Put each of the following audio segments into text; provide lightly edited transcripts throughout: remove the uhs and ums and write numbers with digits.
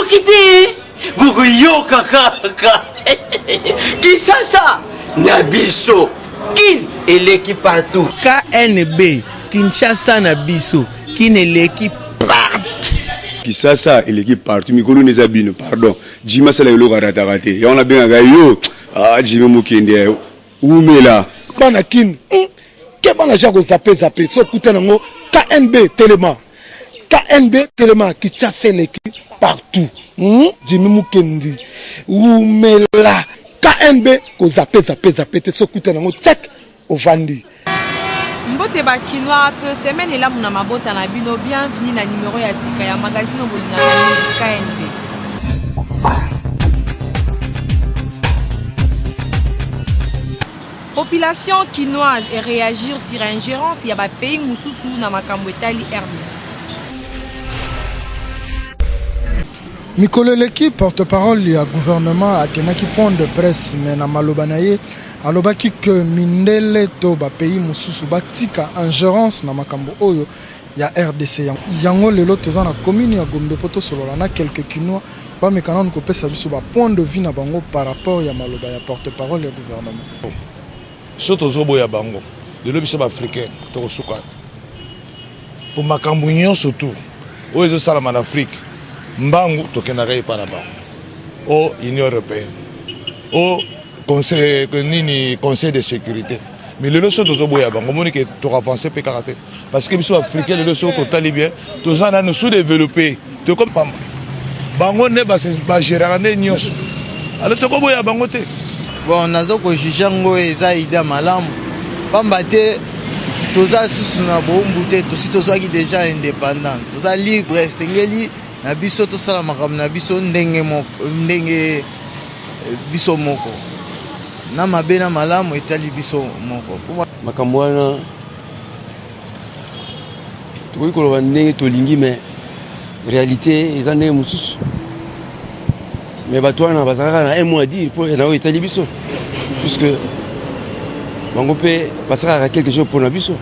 quitter. Vous yo kaka. Qui ça? Nabiso. Kin et l'équipe partout. KNB. Kinshasa Nabiso. Kin et l'équipe partout. Kisasa et l'équipe partout. Mikolo Nezabino, pardon. Jima Sala Yolo Ratarate. Et on a bien un gars, yo. Ah, Jima Mukende. Où mais là? Banakin. Qu'est-ce que les gens ont zappé? So, écoutez, KNB Téléma. KNB Téléma qui chasse l'équipe partout. Jima Mukendi. Où mais là? KNB qui zappé. So, écoutez, check au Vandi. Mbote bakinoa peu semaine et là mon amabota na bino bienvenue na numéro ya sika ya magazine bolinga KNB. Population quinoise et réagir sur ingérence ya ba pays mususu na makambo etali RDC. Mikolo l'équipe porte-parole du gouvernement a qui point de presse mais na malobanaye alobaki que mindele to ba pays mususu batika ingérence na makambo oyo ya RDC yango lelo toza na commune ya Gombe poto solola na quelques kinois ba mekana ko pesa biso ba point de vue na bango par rapport ya maloba ya porte-parole du gouvernement. Soto zobo ya bango lelo biso ba africain to suka pour makambo nyo surtout oyo zo sala en Afrique mbangu to kenaka pa na bango o Union européenne o conseil de sécurité mais le leçon de boya bango moni que to avancer pe karaté parce que biso africain le leçon total bien to zana no sous-développé to comme bango ne ba gérer ne nyos alors to ko boya bango te bon nazo ko jijango eza ida malamu pamba te toza susu na bombu te to si tozwaki déjà indépendant toza libre sengeli na biso to sala makambo na biso ndenge biso moko na mabe na malamu etali biso moko makambo wana tokoki koloba ndenge tolingi mais réalité eza ndenge mosusu mais bato wana bazalaka na un mot à dire mpo na oyo etali biso puisque bango mpe basalaka quelque chose mpona biso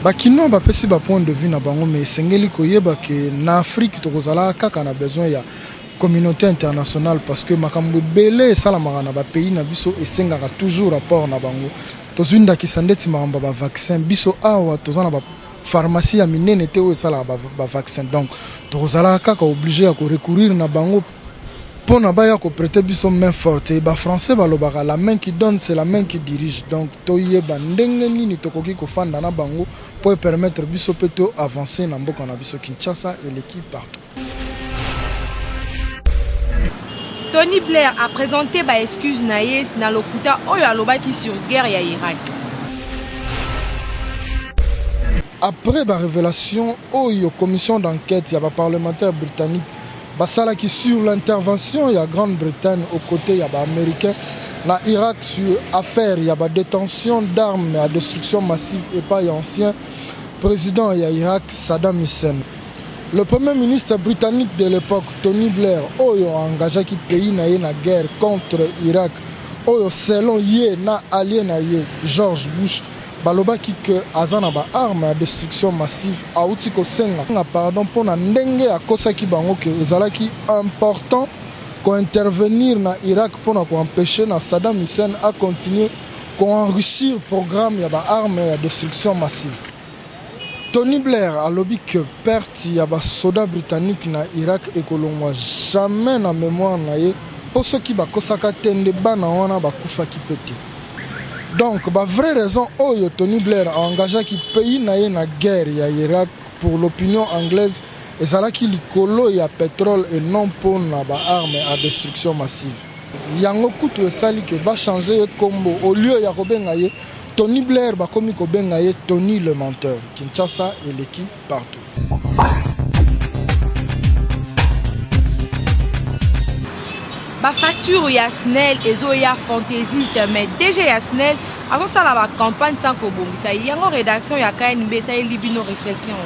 bakino bapesi ba point de vue na bango mais sengeli koyeba ke na Afrique tokozala kaka na besoin ya communauté internationale parce que makambo belé salamaka na ba pays na biso esengaka toujours rapport na bango tozunda kisandeti makambo ba vaccin biso awa tozana ba pharmacie ya minene te o sala ba vaccin donc tozala kaka obligé ya ko recourir na bango pona baya ko prêter biso main forte ba français balobaka la main qui donne c'est la main qui dirige donc toyeba ndenge nini tokoki ko fanda na bango pour permettre biso peto avancer na mboka na biso Kinshasa et l'équipe partout. Tony Blair a présenté ba excuse naïe na lokuta oyo alobaki sur guerre ya Irak. Après la révélation oyo commission d'enquête ya ba parlementaire britannique basala qui sur l'intervention ya Grande-Bretagne aux côtés ya ba américain na Irak sur affaire ya ba détention d'armes à destruction massive et pas ancien président ya Irak Saddam Hussein. Le premier ministre britannique de l'époque, Tony Blair, oyo engagé qui pays na na guerre contre Irak, oyo selon ye na allié na ye George Bush, baloba ki que azana ba arme à destruction massive auti ko senga pardon pour na ndenge akosa ki bango que ezalaki important ko intervenir na Irak pour na ko empêcher na Saddam Hussein à continuer ko enrichir programme ya ba arme à destruction massive. Tony Blair a lobby que perte ya ba soda britannique na Irak et kolongwa jamais na mémoire na ye pour ceux qui ba kosaka tende bana wana ba kufa ki pete. Donc ba vraie raison oyo Tony Blair a engagé qui pays na ye na guerre ya Irak pour l'opinion anglaise ezalaki likolo ya pétrole et non pour na ba arme à destruction massive. Yango kutu esali que ba changer combo au lieu ya kobenga ye Tony Blair bakomi kobenga ye Tony le menteur. Kinshasa et l'équipe partout. Ba facture ya Snell ezo ya fantaisiste mais déjà ya Snell avant ça la campagne sans kobongisa yango rédaction ya KNB ça libino réflexion.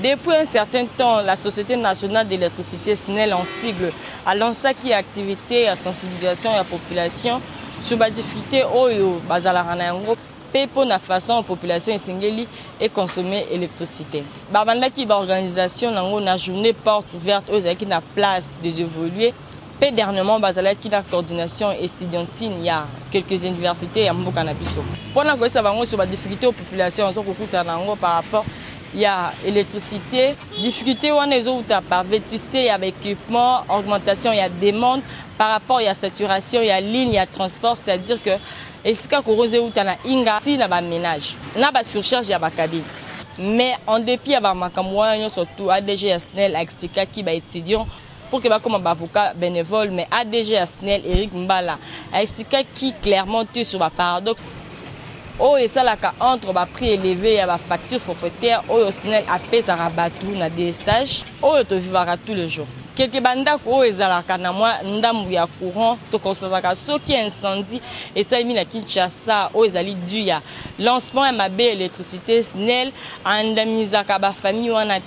Depuis un certain temps, la Société nationale d'électricité SNEL en sigle a lancé qui activité à sensibilisation à la population sur la difficulté oyo bazala pe pour la façon la population esengeli et consommer électricité. Babanda qui organisation nango na journée porte ouverte aux qui na place des évoluer. Pe dernièrement bazala qui la coordination estudiantine il y a quelques universités ya mboka na biso. Pour na ko ça bango sur la difficulté aux populations so ko kuta nango par rapport il y a électricité, difficulté on est où par vétusté, il y a équipement, augmentation, il y a demande par rapport il y a saturation, il y a ligne, il y a transport, c'est-à-dire que est-ce que corrosé où tu as inga si na ba ménage, na ba surcharge il y a ba cabine. Mais en dépit ya ba makamwa surtout ADG SNEL a expliqué qui ba étudiant pour que ba comme avocat bénévole mais ADG SNEL Eric Mbala a expliqué qui clairement tu sur ba paradoxe. Oh et ça là entre ba prix élevé ya ba facture forfaitaire oh SNEL a payé ça rabatou na des stages oh to vivra tous les jours. Quelques bandes oh ezalaka na moi ndambu ya courant to constataka soki incendie et ça mis na Kinshasa oh ezali dû ya lancement ya mabe électricité SNEL andamisaka ba famille wana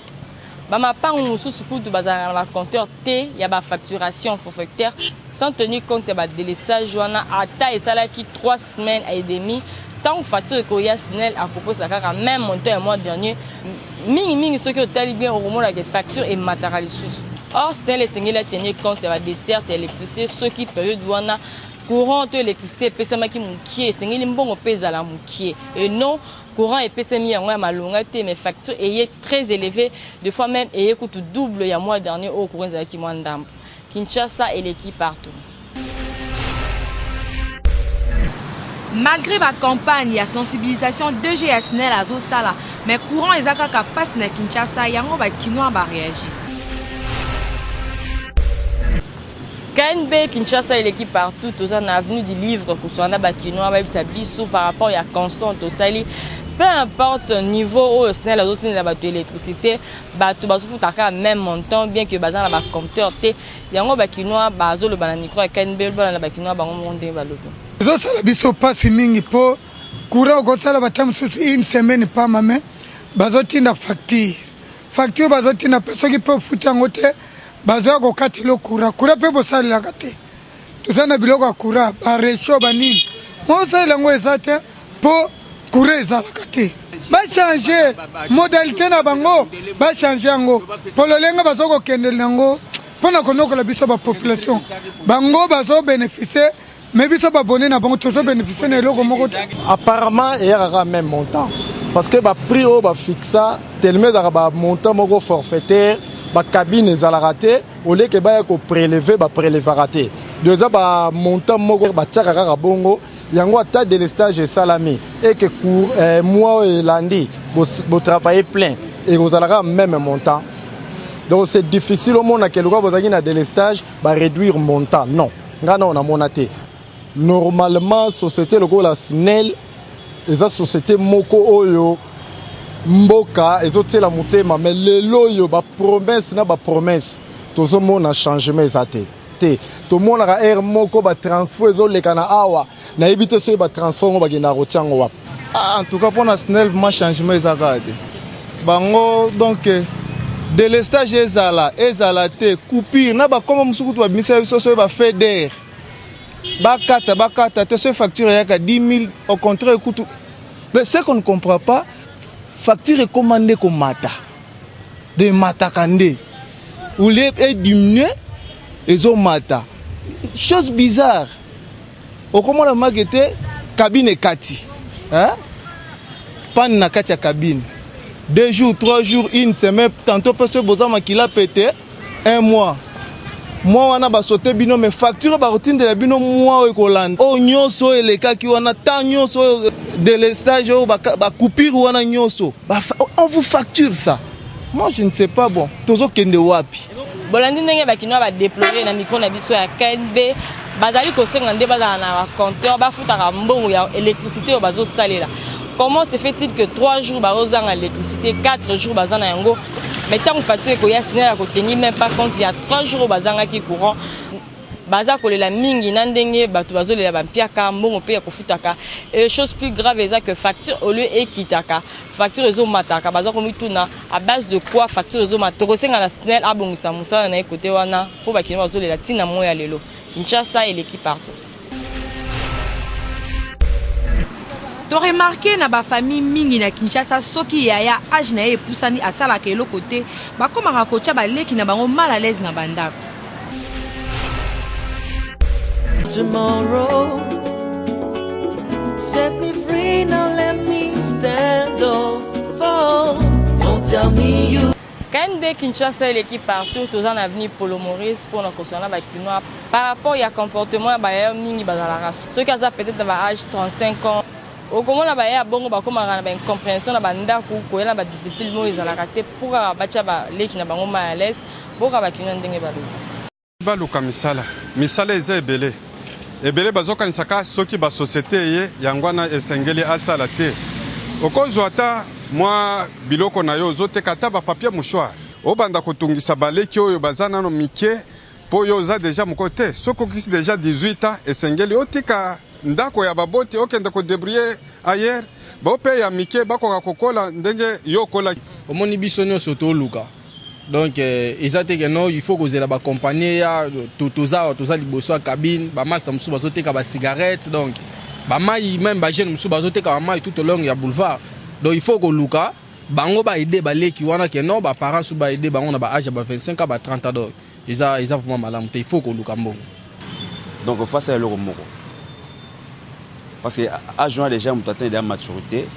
ba mapangu mususu kutu bazala na compteur T ya ba facturation forfaitaire sans tenir compte ya ba délestage wana ata esalaki 3 semaines et demie tant facture que SNEL a proposé ça même montant le mois dernier mingi ce que tali bien au moment la facture et matériel sous. Or SNEL est a tenir compte de la desserte électricité ce qui période wana courant électricité pesama ki mukie sengeli mbongo pesa la mukie et non courant et pesami yango malonga te mais facture est très élevée des fois même et coûte double ya mois dernier au courant za ki mwandambo Kinshasa et l'équipe partout. Malgré la campagne, la sensibilisation de GSNEL à Zosala, mais courant et Zakaka passe na Kinshasa, yango ba kinoa ba réagir. KNB Kinshasa et l'équipe partout, tous en avenue du livre, que soit na ba kinoa ba bisa biso par rapport à constant au sali. Peu importe le niveau où SNEL a aussi la bateau électricité, bateau basufutaka même montant bien que bazan la ba compteur T, yango ba kinoa bazo le bana micro KNB le ba kinoa ba ngonde ba loto. Zosala biso pasi mingi po courant gosala batam susu une semaine pa mame bazotinda facture bazotinda peso ki pe futango te bazo ko katilo courant pe bosala la kate tuzana biloko ya courant ba recho banini mo sala ngo ezate po courant ezala kate ba changer modalité na bango ba changer ngo pololenga bazo ko kendela ngo pona konokola biso ba population bango bazo bénéficier. Mais si vous abonné, vous bénéficier de l'eau. Apparemment, il y a un même montant. Parce que le prix est fixé, tellement il y a un montant forfaitaire, la cabine est raté, au lieu que vous prélever, vous prélevez raté. Deuxième, le montant il y a un tas de délestage salami. Et que moi et lundi, vous travaillez plein. Et vous avez le même montant. Donc c'est difficile au monde que vous avez un délestage, réduire le montant. Non. On a monaté. Normalement, société la SNEL, et la société Moko Oyo, Mboka, et autres la mutema, mais les loyo, ba promesse na ba promesse, tout le monde a changé mes athées. Tout le monde a air Moko, ba transfert, les kana awa, na évité ce ba transfert, ba gina rotiango. En tout cas, pour la SNEL, ma changé mes athées. Bango, donc, délestage ezala te, coupure, na ba comme msukutu ba ministère social ba fait d'air. Bakata, te facture il y a 10 000, au contraire, écoute. Mais ce qu'on ne comprend pas, facture est commandée comme mata. De mata kande. Ou les est diminué, ils ont mata. Chose bizarre. Au comment la maquette, cabine est kati. Hein? Pan na kati cabine. 2 jours, 3 jours, une semaine, tantôt parce que Bozama qui l'a pété, 1 mois. Moi, on a sauté bino, mais facture ba routine de la bino moi au Hollande. Oh nyoso et les cas qui on a tant nyoso de l'estage ba coupure ou on a nyoso. On vous facture ça. Moi je ne sais pas bon. Tozo kende wapi. Bolandi ndenge ba kino ba déployer na micro na biso ya KNB. Bazali ko senga nde bazala na compteur ba futaka mbongo ya électricité bazo salela. Comment se fait-il que 3 jours bazanga l'électricité, 4 jours bazana yango? Mais tant que fatigue que SNEL a tenu même pas compte il y a 3 jours bazanga qui courant baza ko la mingi nandenge batu bazo la bampia ka mbongo pe ko futaka et chose plus grave est que facture au lieu ekitaka facture ezo mataka baza ko mituna à base de quoi facture ezo matoko senga la SNEL abongisa musala na côté wana pour bakino bazo la tina moya lelo Kinshasa et l'équipe partout. To remarqué na ba famille mingi na Kinshasa soki yaya age na ye pusani asala ke lo côté ba komaka kocha ba leki na bango mal à l'aise na bandako. Tomorrow set me free, now let me stand or fall. Don't tell me you. KNB Kinshasa l'équipe partout, tous en avenir Polo Maurice pour nous concerner avec Kinois par rapport à comportement ba mingi bazalaka. Ceux qui ont peut-être dans âge 35 ans. Au comment la baie à bongo ba comme na ba incompréhension na banda ku ko na ba discipline mo ezalaka te pour bacha ba leki na bango mal à l'aise pour ba kino ndenge ba baluka misala eza ebele bazokanisaka soki ba société ye yangwana esengeli asala te okozwa ata mwa biloko na yo ozoteka ata ba papier mouchoir obanda kotungisa baleki oyo bazana no mike po yo za déjà mokote soko kisi déjà 18 ans esengeli otika ndako ya baboti okende ko débrouiller ailleurs bope ya mike bakoka kokola ndenge yokola omoni biso nyonso toluka donc ezate que non il faut que la compagnie ya toza liboso ya cabine ba master musu bazoteka ba cigarette donc ba mai même ba jeune musu bazoteka ba mai tout au long ya boulevard donc il faut que luka bango ba aider ba leki wana que non ba parents su ba aider bango na ba âge ba 25 ans ba 30 ans donc ils a vraiment malamu il faut que luka mbongo donc face à l'euro moko parce que à joindre déjà mon atteint de maturité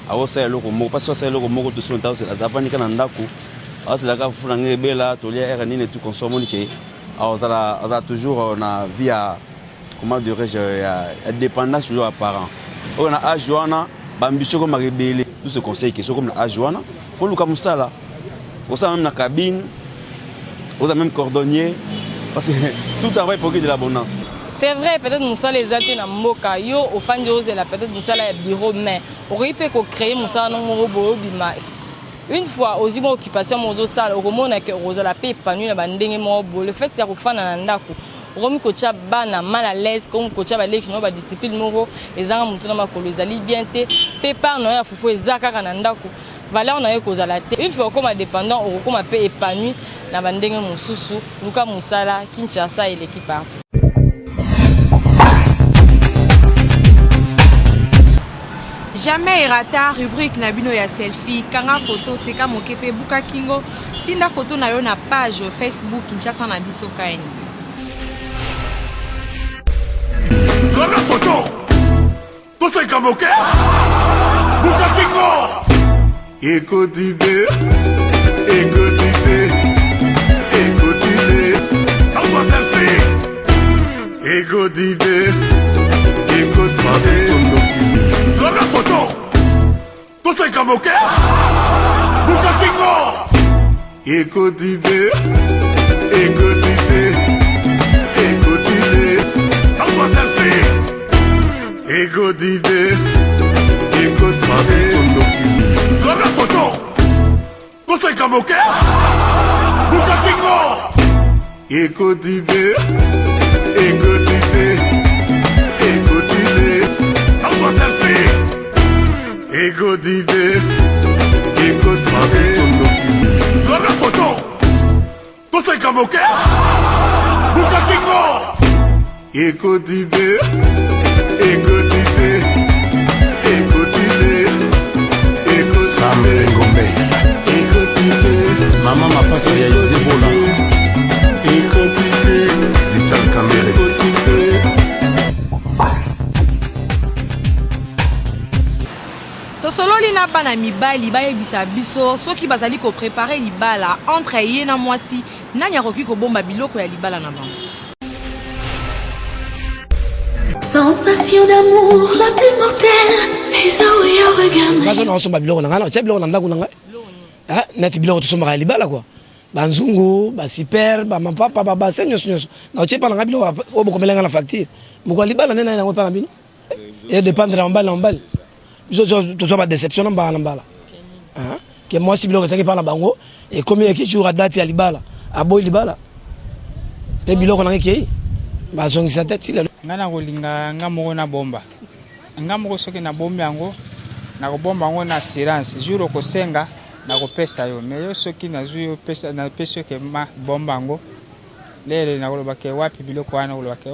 à ça l'euro moko parce que ça l'euro moko tout sur le temps c'est la zapanika na ndako c'est la gaffe flangue bela tolia RNI et tout consomme que a toujours na vie à comment dirais-je à dépendance toujours à parents on a ajoana bambicho comme rebelle tout ce conseil qui sont comme la ajoana faut le comme ça là on ça même la cabine on a même cordonnier parce que tout travail pour qu'il y ait de l'abondance. C'est vrai, peut-être Moussa les athées na moka yo au fan de la peut-être Moussa la bureau mais aurait pu créer Moussa non robot bima. Une fois aux humains occupation mozo sale au roman que rosa la paix épanoui na bandenge mo le fait c'est que fan na ndako romi kocha bana mal à l'aise comme kocha ba leki no ba discipline moko ezanga mutu na makolo ezali bien te pépar no ya fufu ezaka na ndako valeur na yo kozala te une fois comme dépendant au comme paix épanoui na bandenge mosusu luka musala Kinshasa et l'équipe partout. Jamais erata rubrique na bino ya selfie kanga photo seka mokepe buka kingo tinda photo na yo na page Facebook Kinshasa na biso KNB. La photo to seka moke buka kingo écoutez alors selfie écoutez la photo to seka moke buka kingo écoutez alors selfie écoutez la photo to seka moke buka kingo écoutez alors selfie ego d'idée, ego la photo, tout c'est comme ok, buka kingo, ego d'idée, maman m'a passé à Zebola, Vital Kamere. Tosololi na bana mibali bayebisa biso soki bazali ko préparer libala entre ye na mwasi nani akoki ko bomba biloko ya libala na bango. Sensation d'amour la plus mortelle. Isaouya regarde. Bazo na somba biloko na ngana, tche biloko na ndako na ngai. Ah, nati biloko tosomba libala quoi. Banzungu, ba super, ba mapapa, ba senyo senyo. Na tche pa na biloko obokomelenga na facture. Moko libala nena na ngopana bino. Et dépendre en balle. Ils ont pas déception en bas. Que moi, si je suis pas bango, et comme il y a quelques jours à date, il y a Libala, à Boy Libala. Et puis, on a qui bazong sa tête. Ngana kolinga ngamoko na bomba. Ngamoko soki na bomba yango, na bomba yango na assurance. Jour ko senga na ko pesa yo. Mais yo soki na zui yo pesa na pesa ke ma bomba yango. Lele na ko ba ke wapi biloko wana ko ba ke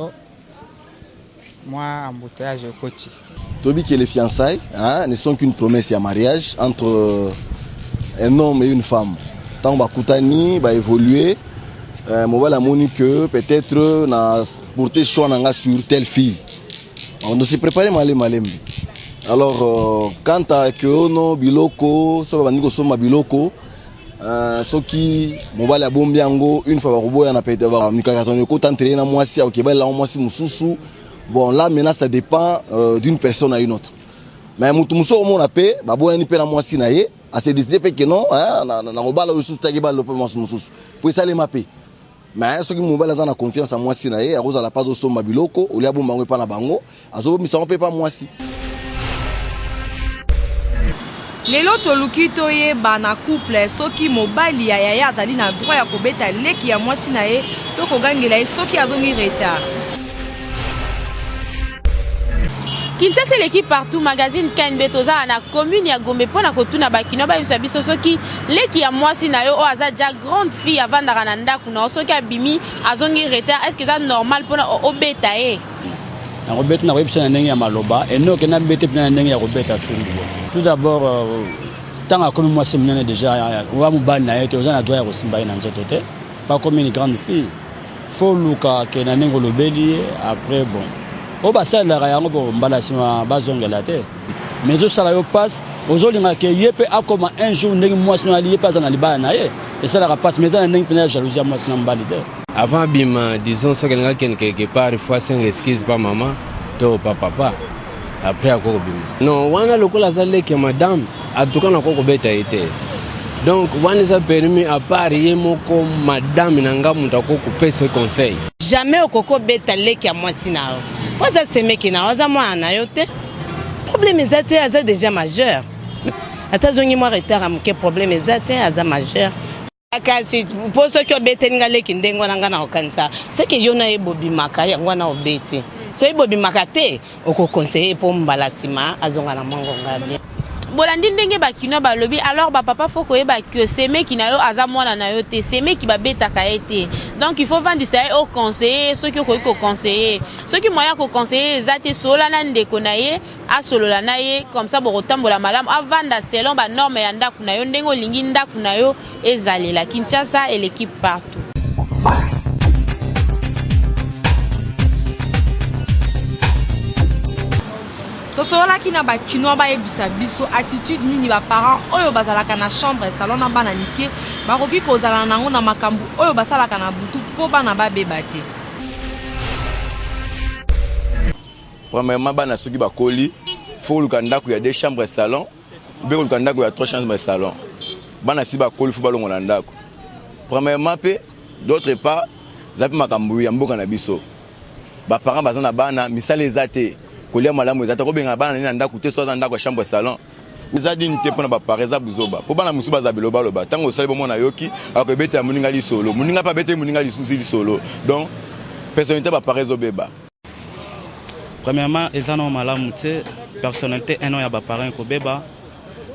moi embouteillage koti. Tobi que les fiançailles ne sont qu'une promesse à mariage entre un homme et une femme. Tant que Koutani va évoluer, moi la moni que peut-être na porter choix sur telle fille. On doit se préparer malem. Alors quant à que no biloko, ça va niko soma biloko, ce qui moi la bombiango une fois robo na peut-être va mikakaton ko t'entraîner na moi si OK ba la moi si mususu. Bon là maintenant ça dépend d'une personne à une autre. Mais mutu muso mo na pe ba boya ni pe na moi si na ye. À se décider que non, na robala ressources tagiba le paiement sous pour ça les mapper. Mais ceux qui m'ont la confiance en moi si na ye, à cause de la part de son mabiloko, ou les abombango pas na bango, azo mi ça on peut pas moi si. Lelo toluki toye bana couple soki mobali ya yaya azali na droit ya kobeta leki ya mwasi na ye to kogangela ye soki azongi retard. Kinshasa l'équipe partout magazine KNB toza na commune ya Gombe pona kotuna bakino ba biso soki leki ya mwasi na yo o aza déjà grande fille avant d'arana ndaku na soki abimi azongi retard est-ce que c'est normal pona obeta e na robeta na website na ndenge ya maloba et non que na bete na ndenge ya robeta fundu. Tout d'abord tant que comme mwasi mnyane déjà wa mubali na yeto oza na droit ya kosimba na nzoto te pas comme une grande fille faut luka ke na ndenge lobeli après bon o basalaka yango bo mbala sima bazongela te mais zo sala yo passe ozolinga ke yepe akoma un jour ndenge mwasi na lié pas na libala na ye et ça la passe mais na ndenge pena jalousie mwasi na mbali te avant bima disons ça quelque part il faut une excuse pas maman to papa après akoko bima non wana lokola zale ke madame atuka na koko beta été donc wana ça permis à part yemoko madame nanga mutako kupesa conseil jamais okoko beta leki ya mwasi na yo. Poza semeki na waza mwana yo te. Problème ezate aza déjà majeur. Ata zongi mo retard amke problème ezate aza majeur. Kasi poso ko bete ngale kindengo nanga na okanisa. C'est que yona e bobi maka yango na obeti. So e bobi maka te oko conseiller po mbala sima azonga na mongo ngabe. Bolandi ndenge bakino balobi alors ba papa faut koyeba que semeki na yo aza mwana na yo te semeki ba beta ka été. Donc il faut vendre ça au conseiller ceux qui ko conseiller ceux qui moya ko conseiller ezate sola na ndeko na ye a solola na ye comme ça bokotambola malamu avanda selon ba norme ya ndaku na yo ndenge olingi ndaku na yo ezalela. Kinshasa et l'équipe partout. Tosola ki na bakino ba ebisa biso attitude nini ba parents oyo bazalaka na chambre salon na bana mike bakoki kozala nango na makambu oyo basalaka na butu po bana ba bebate. Premièrement bana soki bakoli faut luka ndako ya 2 chambres salon ou bien luka ndako ya 3 chambres salon. Bana si bakoli faut balongo na ndako. Premièrement pe d'autre part zapi makambu ya mboka na biso. Ba parents bazana bana misala ezate kolia malamu ezate ko benga bana na ndako te so ndako ya chambre salon. Ezadi nte pona ba pareza buzoba. Po bana musuba za biloba loba. Tango osali bo mona yoki akobeta muninga li solo. Muninga pa bete muninga li susi li solo. Donc personnalité ba parezo beba. Premièrement, ils ont malamu te personnalité un an ya ba parents ko beba.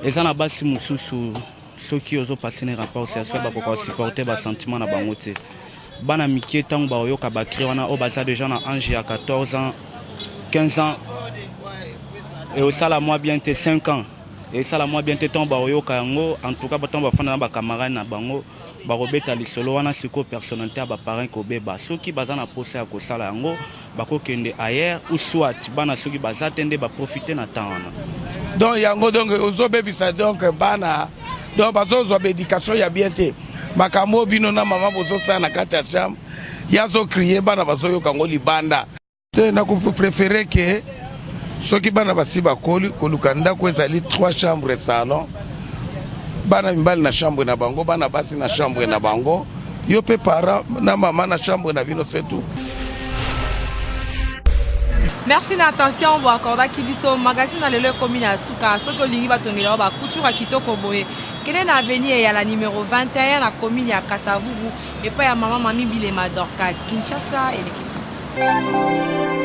Ils ont basi mususu ceux qui osent passer les rapports c'est ça ba ko supporter ba sentiment na bango te. Bana mikie tango ba yoka ba créer wana o baza déjà na âge ya 14 ans 15 ans et au sala moi bien 5 ans et sala moi bien tomba oyoka yango en tout cas batomba fana ba camarade na bango ba robeta lisolo wana siko personnalité ba parents ko beba soki bazana poser ya ko sala yango bako kende ailleurs ou soit bana soki bazatende ba profiter na temps wana donc yango donc ozo bebisa donc bana donc bazo zo éducation ya bien te makambo bino na mama bozo sa na kati ya chambre yazo crier bana bazo yoka ngo libanda te na ko préférer que soki bana basi bakoli koluka ndako ezali 3 chambres salon bana mibali na chambre na bango bana basi na chambre na bango yo pe parent na mama na chambre na bino c'est tout. Merci d'attention bo akorda kibiso magazine na lelo commune ya Suka soko lingi batongela ba couture kitoko boye kene na avenue ya la numéro 21 na commune ya Kasavubu et pa ya mama Mami Bilema Dorcas Kinshasa et l'équipe.